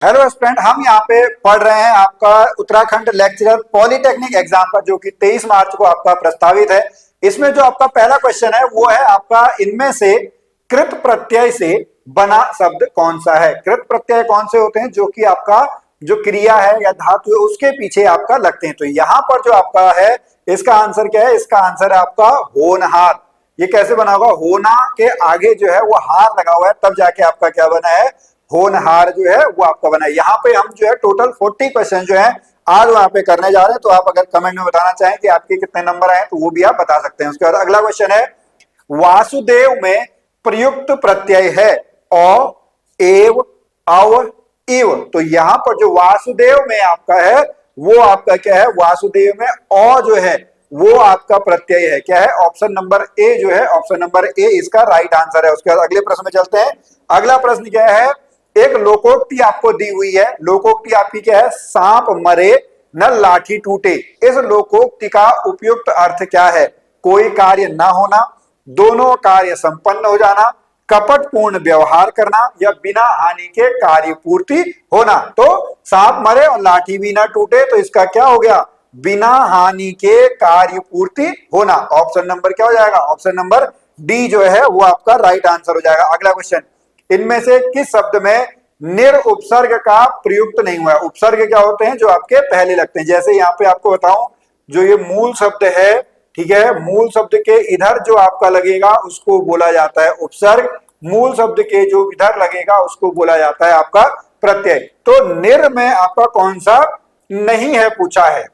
Hello student, हम यहाँ पे पढ़ रहे हैं आपका उत्तराखंड लेक्चरर पॉलिटेक्निक एग्जाम का, जो कि 23 मार्च को आपका प्रस्तावित है। इसमें जो आपका पहला क्वेश्चन है वो है आपका, इनमें से कृत प्रत्यय से बना शब्द कौन सा है। कृत प्रत्यय कौन से होते हैं जो कि आपका जो क्रिया है या धातु है उसके पीछे आपका लगते हैं। तो यहाँ पर जो आपका है इसका आंसर क्या है? इसका आंसर है आपका होनहार। ये कैसे बना होगा? होना के आगे जो है वो हार लगा हुआ है, तब जाके आपका क्या बना है? होनहार जो है वो आपका बना है। यहाँ पे हम जो है टोटल 40 क्वेश्चन जो है आज वहां पे करने जा रहे हैं। तो आप अगर कमेंट में बताना चाहें कि आपके कितने नंबर आए तो वो भी आप बता सकते हैं। उसके बाद अगला क्वेश्चन है, वासुदेव में प्रयुक्त प्रत्यय है अ, एव, अव, इव। तो यहाँ पर जो वासुदेव में आपका है वो आपका क्या है? वासुदेव में अ जो है वो आपका प्रत्यय है। क्या है? ऑप्शन नंबर ए जो है, ऑप्शन नंबर ए इसका राइट आंसर है। उसके बाद अगले प्रश्न में चलते हैं। अगला प्रश्न क्या है? एक लोकोक्ति आपको दी हुई है। लोकोक्ति आपकी क्या है? सांप मरे न लाठी टूटे। इस लोकोक्ति का उपयुक्त अर्थ क्या है? कोई कार्य न होना, दोनों कार्य संपन्न हो जाना, कपटपूर्ण व्यवहार करना, या बिना हानि के कार्य पूर्ति होना। तो सांप मरे और लाठी भी ना टूटे, तो इसका क्या हो गया? बिना हानि के कार्य पूर्ति होना। ऑप्शन नंबर क्या हो जाएगा? ऑप्शन नंबर डी जो है वो आपका राइट आंसर हो जाएगा। अगला क्वेश्चन, इनमें से किस शब्द में निर उपसर्ग का प्रयुक्त नहीं हुआ है? उपसर्ग क्या होते हैं? जो आपके पहले लगते हैं। जैसे यहाँ पे आपको बताऊं, जो ये मूल शब्द है, ठीक है, मूल शब्द के इधर जो आपका लगेगा उसको बोला जाता है उपसर्ग। मूल शब्द के जो इधर लगेगा उसको बोला जाता है आपका प्रत्यय। तो निर में आपका कौन सा नहीं है पूछा है,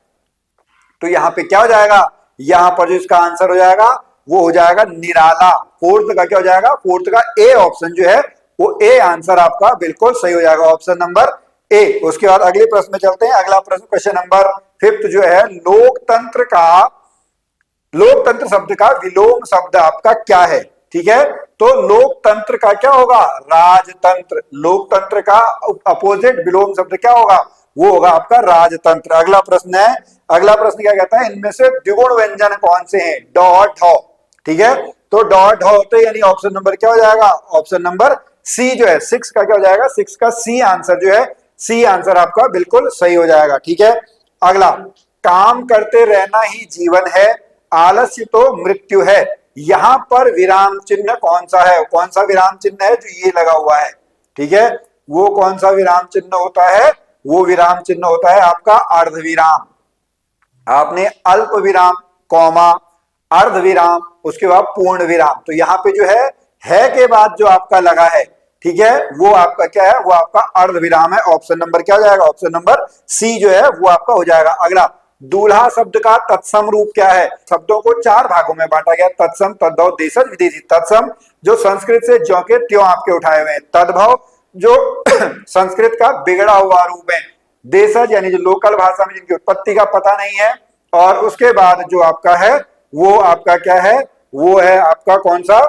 तो यहाँ पे क्या हो जाएगा? यहाँ पर जो इसका आंसर हो जाएगा वो हो जाएगा निराला। फोर्थ का क्या हो जाएगा? फोर्थ का ए ऑप्शन जो है वो ए आंसर आपका बिल्कुल सही हो जाएगा, ऑप्शन नंबर ए। उसके बाद अगले प्रश्न में चलते हैं। अगला प्रश्न क्वेश्चन नंबर 5 जो है, लोकतंत्र शब्द का विलोम शब्द आपका क्या है? ठीक है, तो लोकतंत्र का क्या होगा? राजतंत्र। लोकतंत्र का अपोजिट विलोम शब्द क्या होगा? वो होगा आपका राजतंत्र। अगला प्रश्न है, अगला प्रश्न क्या कहता है? इनमें से द्विगुण व्यंजन कौन से हैं? डॉ ढ। ठीक है, तो डॉ ढ होते यानी ऑप्शन नंबर क्या हो जाएगा? ऑप्शन नंबर सी जो है, 6 का क्या हो जाएगा? 6 का सी आंसर जो है, सी आंसर आपका बिल्कुल सही हो जाएगा। ठीक है, अगला, काम करते रहना ही जीवन है, आलस्य तो मृत्यु है। यहां पर विराम चिन्ह कौन सा है? कौन सा विराम चिन्ह है जो ये लगा हुआ है? ठीक है, वो कौन सा विराम चिन्ह होता है? वो विराम चिन्ह होता है आपका अर्धविराम। आपने अल्प विराम, कॉमा, अर्ध विराम, उसके बाद पूर्ण विराम। तो यहाँ पे जो है के बाद जो आपका लगा है, ठीक है, वो आपका क्या है? वो आपका अर्ध विराम है। ऑप्शन नंबर क्या हो जाएगा? ऑप्शन नंबर सी जो है वो आपका हो जाएगा। अगला, दूल्हा शब्द का तत्सम रूप क्या है? शब्दों को 4 भागों में बांटा गया, तत्सम, तद्भव, देशज, विदेशी। तत्सम जो संस्कृत से ज्यों के त्यों आपके उठाए हुए हैं। तद्भव जो संस्कृत का बिगड़ा हुआ रूप है। देशज यानी जो लोकल भाषा में जिनकी उत्पत्ति का पता नहीं है। और उसके बाद जो आपका है वो आपका क्या है? वो है आपका कौन सा?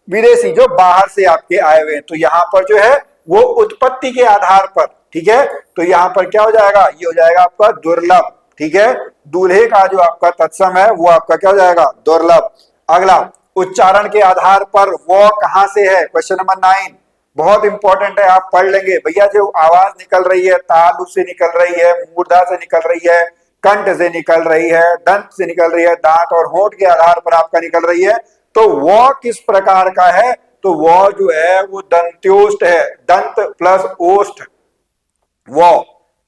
विदेशी, जो बाहर से आपके आए हुए हैं। तो यहाँ पर जो है वो उत्पत्ति के आधार पर, ठीक है, तो यहाँ पर क्या हो जाएगा? ये हो जाएगा आपका दुर्लभ। ठीक है, दूल्हे का जो आपका तत्सम है वो आपका क्या हो जाएगा? दुर्लभ। अगला, उच्चारण के आधार पर वो कहां से है? क्वेश्चन नंबर 9 बहुत इंपॉर्टेंट है, आप पढ़ लेंगे भैया। जो आवाज निकल रही है, तालु से निकल रही है, मूर्धा से निकल रही है, कंठ से निकल रही है, दंत से निकल रही है, दांत और होंठ के आधार पर आपका निकल रही है, तो वो किस प्रकार का है? तो वो जो है वो दंत्योष्ठ है, दंत प्लस ओष्ठ वो।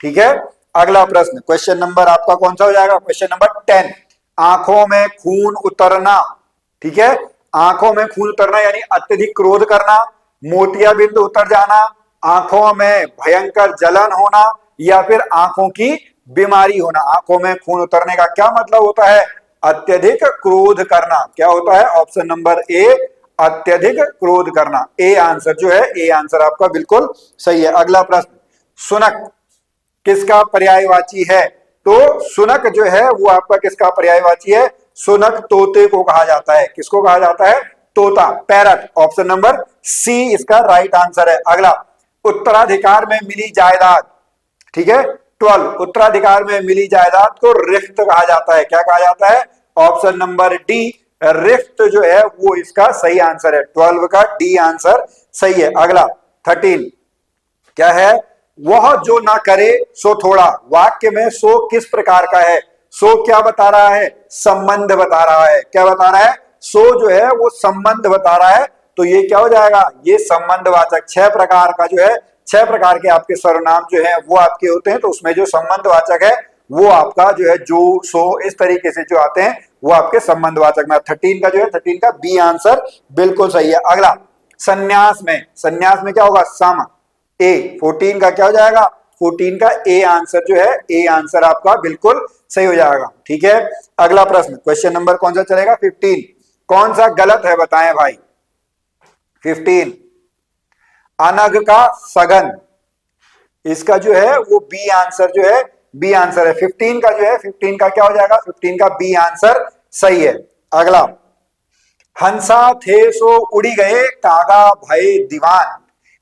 ठीक है, अगला प्रश्न क्वेश्चन नंबर आपका कौन सा हो जाएगा? क्वेश्चन नंबर 10, आंखों में खून उतरना। ठीक है, आंखों में खून उतरना यानी अत्यधिक क्रोध करना, मोतियाबिंद उतर जाना, आंखों में भयंकर जलन होना, या फिर आंखों की बीमारी होना। आंखों में खून उतरने का क्या मतलब होता है? अत्यधिक क्रोध करना। क्या होता है? ऑप्शन नंबर ए, अत्यधिक क्रोध करना। ए आंसर जो है, ए आंसर आपका बिल्कुल सही है। अगला प्रश्न, सुनक किसका पर्यायवाची है? तो सुनक जो है वो आपका किसका पर्यायवाची है? सुनक तोते को कहा जाता है। किसको कहा जाता है? तोता, पैरट। ऑप्शन नंबर सी इसका राइट आंसर है। अगला, उत्तराधिकार में मिली जायदाद, ठीक है, 12, उत्तराधिकार में मिली जायदाद को रिक्त कहा जाता है। क्या कहा जाता है? ऑप्शन नंबर डी, रिक्त जो है वो इसका सही आंसर है। 12 का डी आंसर सही है। अगला 13 क्या है? वह जो ना करे सो थोड़ा। वाक्य में सो किस प्रकार का है? सो क्या बता रहा है? संबंध बता रहा है। क्या बता रहा है? सो जो है वो संबंध बता रहा है। तो ये क्या हो जाएगा? ये संबंधवाचक। 6 प्रकार का जो है, 6 प्रकार के आपके सर्वनाम जो है वो आपके होते हैं। तो उसमें जो संबंधवाचक है वो आपका जो है जो, सो, इस तरीके से जो आते हैं वो आपके संबंधवाचक में। 13 का जो है, 13 का बी आंसर बिल्कुल सही है। अगला संन्यास में, संन्यास में क्या होगा? सम। ए 14 का क्या हो जाएगा? 14 का ए आंसर जो है, ए आंसर आपका बिल्कुल सही हो जाएगा। ठीक है, अगला प्रश्न, क्वेश्चन नंबर कौन सा चलेगा? 15। कौन सा गलत है बताएं भाई? 15 अनग का सगन, इसका जो है वो बी आंसर जो है, बी आंसर है। 15 का जो है, 15 का क्या हो जाएगा? 15 का बी आंसर सही है। अगला, हंसा थे सो उड़ी गए, कागा भय दीवान,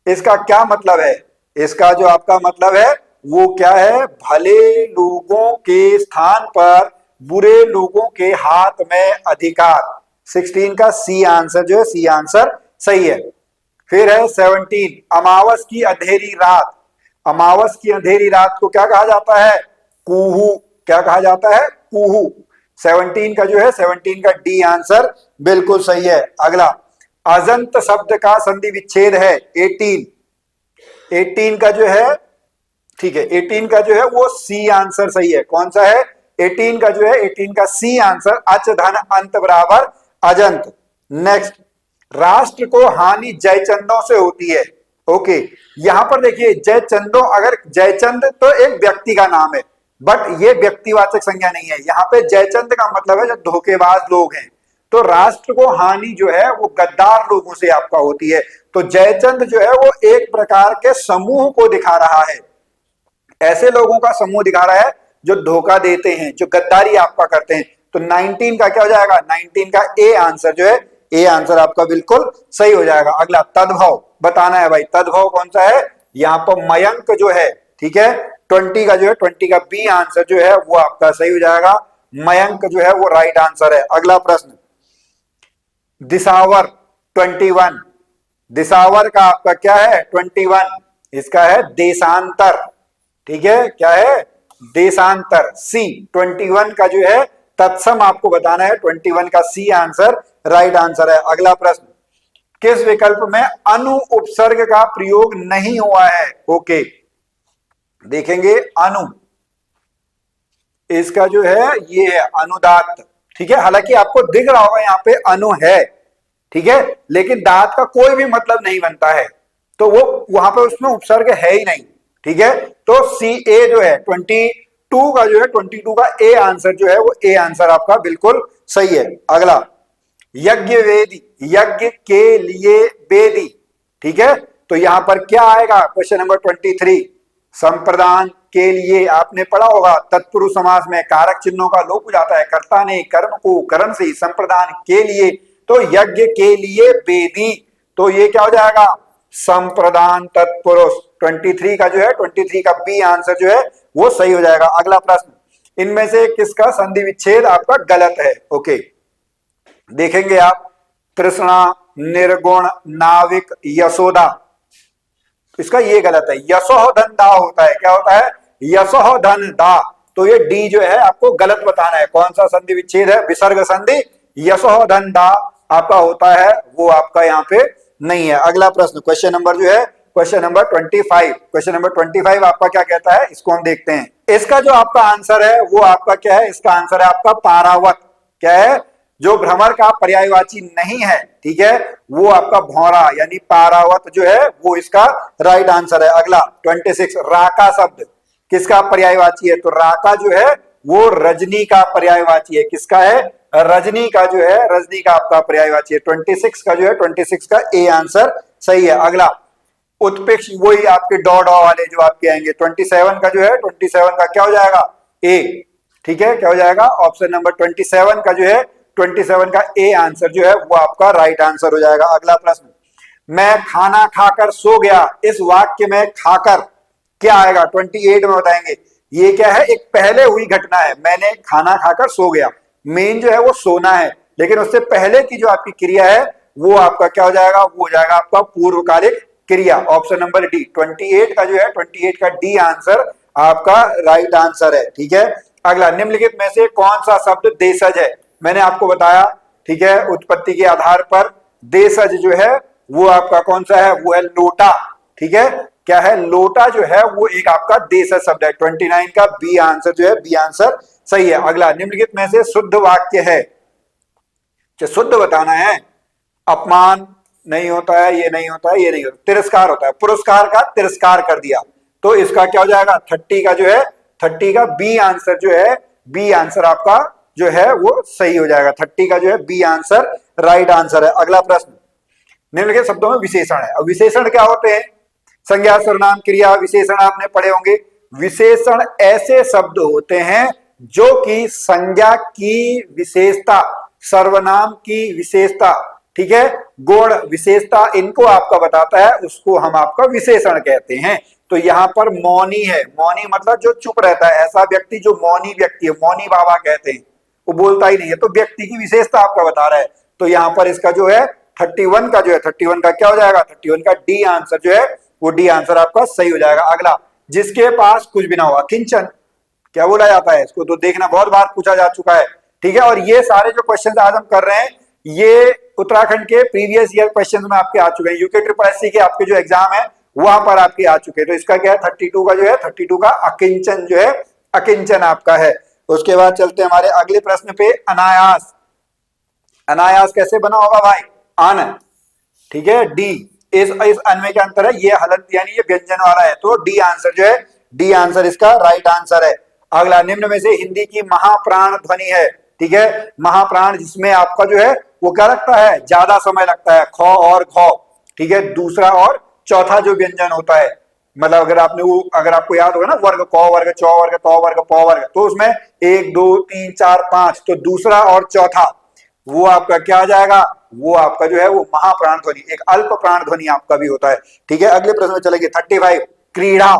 इसका क्या मतलब है? इसका जो आपका मतलब है वो क्या है? भले लोगों के स्थान पर बुरे लोगों के हाथ में अधिकार। 16 का सी आंसर जो है, सी आंसर सही है। फिर है 17, अमावस की अंधेरी रात। अमावस की अंधेरी रात को क्या कहा जाता है? कुहू। क्या कहा जाता है? कुहू। 17 का जो है, 17 का डी आंसर बिल्कुल सही है। अगला, अजंत शब्द का संधि विच्छेद है 18। 18 का जो है, ठीक है, 18 का जो है वो सी आंसर सही है। कौन सा है? 18 का जो है, 18 का सी आंसर, अच धन अंत बराबर अजंत। नेक्स्ट, राष्ट्र को हानि जयचंदों से होती है। ओके, यहां पर देखिए जयचंदों, अगर जयचंद तो एक व्यक्ति का नाम है, बट ये व्यक्तिवाचक संज्ञा नहीं है। यहाँ पे जयचंद का मतलब है जो धोखेबाज लोग हैं। तो राष्ट्र को हानि जो है वो गद्दार लोगों से आपका होती है। तो जयचंद जो है वो एक प्रकार के समूह को दिखा रहा है, ऐसे लोगों का समूह दिखा रहा है जो धोखा देते हैं, जो गद्दारी आपका करते हैं। तो 19 का क्या हो जाएगा? 19 का ए आंसर जो है, ए आंसर आपका बिल्कुल सही हो जाएगा। अगला, तद्भव बताना है भाई। तद्भव कौन सा है? यहाँ पर मयंक जो है, ठीक है, 20 का जो है, 20 का बी आंसर जो है वो आपका सही हो जाएगा। मयंक जो है वो राइट आंसर है। अगला प्रश्न, दिसावर 21, दिसावर का आपका क्या है? 21, इसका है देशांतर। ठीक है, क्या है? देशांतर। सी 21 का जो है तत्सम आपको बताना है। 21 का सी आंसर राइट आंसर है। अगला प्रश्न, किस विकल्प में अनु उपसर्ग का प्रयोग नहीं हुआ है? ओके, देखेंगे अनु, इसका जो है ये है अनुदात। ठीक है, हालांकि आपको दिख रहा होगा यहाँ पे अनु है, ठीक है, लेकिन दात का कोई भी मतलब नहीं बनता है, तो वो वहां पे उसमें उपसर्ग है ही नहीं। ठीक है, तो सी ए जो है 22 का जो है, 22 का ए आंसर जो है वो ए आंसर आपका बिल्कुल सही है। अगला, यज्ञ वेदी, यज्ञ के लिए वेदी। ठीक है, तो यहां पर क्या आएगा? क्वेश्चन नंबर 23, संप्रदान के लिए आपने पढ़ा होगा तत्पुरुष समास में कारक चिन्हों का लोप हो जाता है। कर्ता ने कर्म को कर्म से, संप्रदान के लिए, तो यज्ञ के लिए वेदी, तो ये क्या हो जाएगा? संप्रदान तत्पुरुष। 23 का जो है, 23 का बी आंसर जो है वो सही हो जाएगा। अगला प्रश्न, इनमें से किसका संधि विच्छेद आपका गलत है? ओके, देखेंगे आप, तृष्णा, निर्गुण, नाविक, यशोदा, इसका ये गलत है। यशोह धन दा होता है। क्या होता है? यशोह धन दा। तो ये डी जो है आपको गलत बताना है। कौन सा संधि विच्छेद है? विसर्ग संधि। यशोह धन दा आपका होता है, वो आपका यहाँ पे नहीं है। अगला प्रश्न, क्वेश्चन नंबर जो है, क्वेश्चन नंबर 25, क्वेश्चन नंबर 25 आपका क्या कहता है? इसको हम देखते हैं। इसका जो आपका आंसर है वो आपका क्या है? इसका आंसर है आपका पारावत। क्या है? जो भ्रमर का पर्यायवाची नहीं है, ठीक है, वो आपका भौरा यानी पारावत जो है वो इसका राइट आंसर है। अगला 26, राका शब्द किसका पर्यायवाची है? तो राका जो है वो रजनी का पर्यायवाची है। किसका है? रजनी का जो है, रजनी का आपका पर्यायवाची है। 26 का जो है, 26 का ए आंसर सही है। अगला, उत्प्रेक्ष, वही आपके डॉ डॉ वाले जो आपके आएंगे। 27 का जो है, 27 का क्या हो जाएगा? ए। ठीक है, क्या हो जाएगा? ऑप्शन नंबर 27 का जो है, 27 का ए आंसर जो है वो आपका राइट आंसर हो जाएगा। अगला प्रश्न, मैं खाना खाकर सो गया, इस वाक्य में खाकर क्या आएगा? 28 में बताएंगे। ये क्या है? एक पहले हुई घटना है, मैंने खाना खाकर सो गया। मेन जो है वो सोना है, लेकिन उससे पहले की जो आपकी क्रिया है वो आपका क्या हो जाएगा? वो हो जाएगा आपका पूर्वकालिक क्रिया, ऑप्शन नंबर डी 28 का जो है 28 का डी आंसर आपका राइट आंसर है। ठीक है, अगला, निम्नलिखित में से कौन सा शब्द देशज है? मैंने आपको बताया, ठीक है, उत्पत्ति के आधार पर देशज जो है वो आपका कौन सा है? वो है लोटा। ठीक है, क्या है? लोटा जो है वो एक आपका देशज शब्द है। 29 का बी आंसर जो है, बी आंसर सही है। अगला, निम्नलिखित में से शुद्ध वाक्य है, शुद्ध बताना है। अपमान नहीं होता है, ये नहीं होता है, ये नहीं होता, तिरस्कार होता है। पुरस्कार का तिरस्कार कर दिया, तो इसका क्या हो जाएगा? 30 का जो है, 30 का बी आंसर जो है, बी आंसर आपका जो है वो सही हो जाएगा। 30 का जो है बी आंसर राइट आंसर है। अगला प्रश्न, निम्नलिखित शब्दों में विशेषण है। अब विशेषण क्या होते हैं? संज्ञा, सर्वनाम, क्रिया, विशेषण आपने पढ़े होंगे। विशेषण ऐसे शब्द होते हैं जो कि संज्ञा की विशेषता, सर्वनाम की विशेषता, ठीक है, गुण, विशेषता, इनको आपका बताता है, उसको हम आपका विशेषण कहते हैं। तो यहां पर मौनी है, मौनी मतलब जो चुप रहता है, ऐसा व्यक्ति जो मौनी व्यक्ति है, मौनी बाबा कहते हैं, वो बोलता ही नहीं है, तो व्यक्ति की विशेषता आपका बता रहा है। तो यहां पर इसका जो है 31 का जो है, 31 का क्या हो जाएगा? 31 का डी आंसर जो है वो डी आंसर आपका सही हो जाएगा। अगला, जिसके पास कुछ भी ना हो, अकिंचन क्या बोला जाता है इसको? तो देखना, बहुत बार पूछा जा चुका है। ठीक है, और ये सारे जो क्वेश्चन आज हम कर रहे हैं, ये उत्तराखंड के प्रीवियस ईयर क्वेश्चन में आपके आ चुके हैं। यूके ट्रिपल एससी के आपके जो एग्जाम है वहां पर आपके आ चुके हैं। तो इसका क्या है? 32 का जो है, 32 का अकिंचन जो है, अकिंचन आपका है। उसके बाद चलते हैं हमारे अगले प्रश्न पे। अनायास, अनायास कैसे बना होगा भाई? अन, ठीक है, डी, इस अन में क्या अंतर है? ये हलंत यानी ये व्यंजन वाला है, तो डी आंसर जो है, डी आंसर इसका राइट आंसर है। अगला, निम्न में से हिंदी की महाप्राण ध्वनि है, ठीक है, महाप्राण जिसमें आपका जो है वो क्या लगता है? ज्यादा समय लगता है, ख और घ, ठीक है, दूसरा और चौथा जो व्यंजन होता है, मतलब अगर आपने वो, अगर आपको याद होगा ना, वर्ग, क वर्ग, च वर्ग, त वर्ग, प वर्ग, तो उसमें 1 2 3 4 5, तो दूसरा और चौथा वो आपका क्या आ जाएगा? वो आपका जो है वो महाप्राण ध्वनि, एक अल्प प्राण ध्वनि आपका भी होता है। ठीक है, अगले प्रश्न में चलेंगे। 35 क्रीड़ा,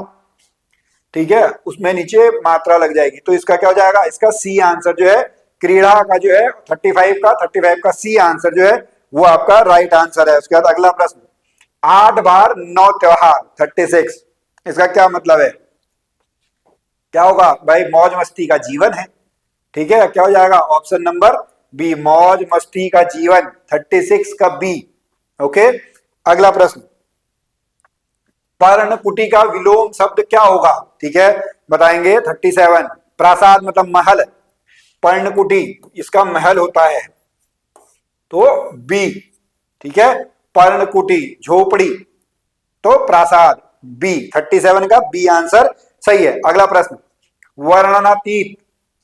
ठीक है, उसमें नीचे मात्रा लग जाएगी, तो इसका क्या हो जाएगा? इसका सी आंसर जो है, क्रीड़ा का जो है 35 का सी आंसर जो है वो आपका राइट आंसर है। उसके बाद अगला प्रश्न, 8 बार 9 त्योहार, 36, इसका क्या मतलब है? क्या होगा भाई? मौज मस्ती का जीवन है। ठीक है, क्या हो जाएगा? ऑप्शन नंबर बी, मौज मस्ती का जीवन, 36 का बी। ओके, अगला प्रश्न, पर्णकुटी का विलोम शब्द क्या होगा? ठीक है, बताएंगे। 37, प्रासाद मतलब महल, पर्णकुटी इसका महल होता है, तो बी। ठीक है, पर्णकुटी झोपड़ी, तो प्रासाद, बी। 37 का बी आंसर सही है। अगला प्रश्न, वर्णनातीत,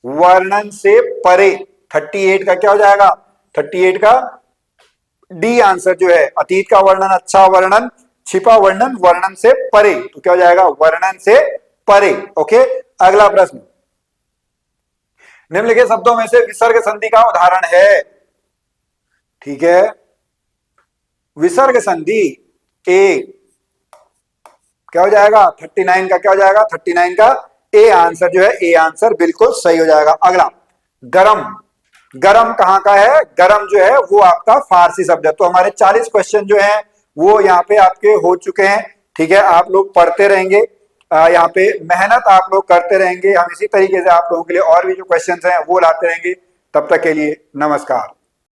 वर्णन से परे, 38 का क्या हो जाएगा? 38 का डी आंसर जो है, अतीत का वर्णन, अच्छा वर्णन, छिपा वर्णन, वर्णन से परे, तो क्या हो जाएगा? वर्णन से परे। ओके, अगला प्रश्न, निम्नलिखित शब्दों में से विसर्ग संधि का उदाहरण है। ठीक है, विसर्ग संधि ए, क्या हो जाएगा? 39 का क्या हो जाएगा? 39 का ए आंसर जो है, ए आंसर बिल्कुल सही हो जाएगा। अगला, गरम, गरम कहां का है? गरम जो है वो आपका फारसी शब्द है। तो हमारे 40 क्वेश्चन जो हैं वो यहाँ पे आपके हो चुके हैं। ठीक है, आप लोग पढ़ते रहेंगे, यहाँ पे मेहनत आप लोग करते रहेंगे, हम इसी तरीके से आप लोगों के लिए और भी जो क्वेश्चन हैं वो लाते रहेंगे। तब तक के लिए नमस्कार।